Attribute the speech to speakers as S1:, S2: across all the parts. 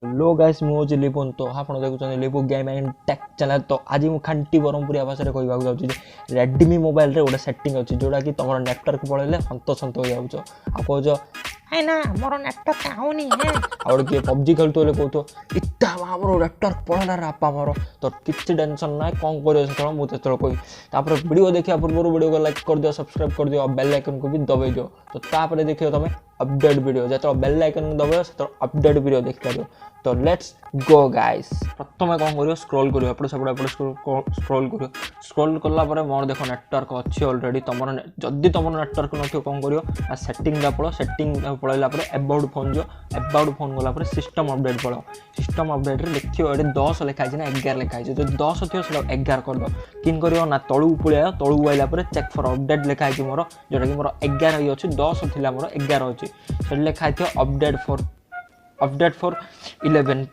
S1: लो guys मो लिपुन तो आप देखुं Lipu game and tech channel. तो आज मुझे खांटी ब्रह्मपुरिया भाषा कहवाक जाऊँगी रेडमी मोबाइल गोटे सेटिंग अच्छी जोटा कि तुम नेटवर्क पड़े हंत हो जाऊच कौच है ना मोर नेटवर्क आउनी है आउ किए पबजी खेलु कहतो इतना मोर नेटवर्क पड़ेगा रापा मोर तो किसी टेंशन ना कौन कर मुझे कही वीडियो देखा पूर्व वीडियो को लाइक कर दियो सब्सक्राइब कर दियो बेल आइकन को भी दबाई दियो तो तापर देखियो तुम अपडेट वीडियो जो बेल आइकन दबाइयो से अपडेट वीडियो देख पार। तो लेट्स गो गाइस प्रथम कौन कर स्क्रॉल कर एपटे सेपटे स्क्रॉल कर स्क्रॉल कलापर मोर देख नेटवर्क अच्छी ऑलरेडी तुम जदि तुम नेटवर्क न कौन कर सेटिंग पड़ो सेटिंग पड़ेगा एबाउट फोन जो एबाउट फोन गलापर सिस्टम अपडेट पड़ो सिस्टम अपडेट देखियो ये 10 लिखाई ना 11 लिखाई जो 10 थी 11 कर दो किन कर ना तलू पड़े तलू आइला चेक फॉर अपडेट लिखाई मोर जोटा कि मोर 11 ही अच्छी 10 थी मोर 11 अच्छी से लिखाई अपडेट फॉर 11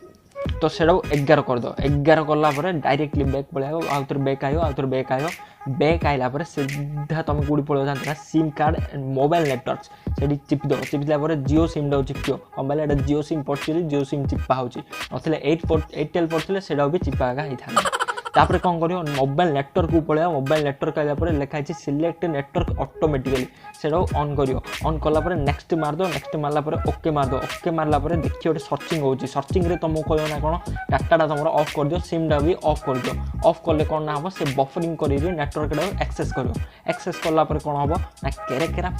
S1: तो से 11 कर दो 11 कलापर डायरेक्टली बैक पड़े आउ थे बैक आयो बैक आइला सीधा तुम कौटी पड़ो जानते सिम कार्ड मोबाइल नेटवर्क से चिपिद चिपिला जियो सिम टा चिपियो कम पाले जियो सिम पड़ी जियो सिम चिपा हो एयरटेल पड़े से भी चिपा होता तापर कौन कर मोबाइल नेटवर्क को पड़े मोबाइल नेटवर्क आइला लिखाई सिलेक्ट नेटवर्क ऑटोमेटिकली से ऑन कर ऑन कलापर नेक्स्ट मारद नेक्स्ट मारला ओके मारद ओके मारला देखिए गोटे सर्चिंग हो सर्चिंग रे तुमको कह ना कौन डाटा तुम ऑफ कर दियो सिम टा भी ऑफ कर दियो ऑफ कले कौन ना हम से बफरिंग कर नेटवर्क एक्सेस कर एक्सेस कलापर कौन हम ना केरा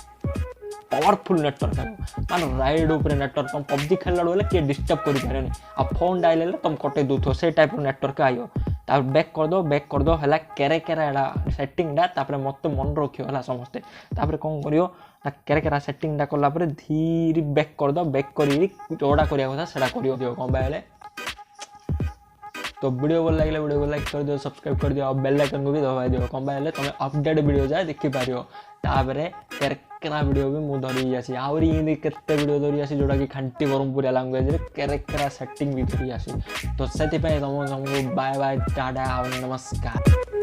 S1: पावरफुल नेटवर्क मान राइड उपर नेटवर्क तुम पबजी खेलला बेले किए डिस्टर्ब कर आ फोन डायल तुम कटे दूथ से टाइप नेटवर्क आयो बैक कर दो है केरा सेटिंग तापर मत मन रखियो है समस्ते तापर कौन कर केरा सेटिंग कलापर धीरे बैक कर दो बैक कर जोड़ा करा से कर कौन पाए तो वीडियो को लगे वीडियो को लाइक कर दियो सब्सक्राइब कर दियो बेल आइकन को भी दबाई दियो कौन पाए तुम अपडेट वीडियो जाए देखिपार तापर केरेकेरा वीडियो भी मुझे धरी आसी आहरी केते वीडियो धरी आसी जोटा कि खांटी ब्रह्मपुरिया लैंग्वेज केरेकेरा सेटिंग भी धरी आसी तो से तुमको बाय बाय टाटा नमस्कार।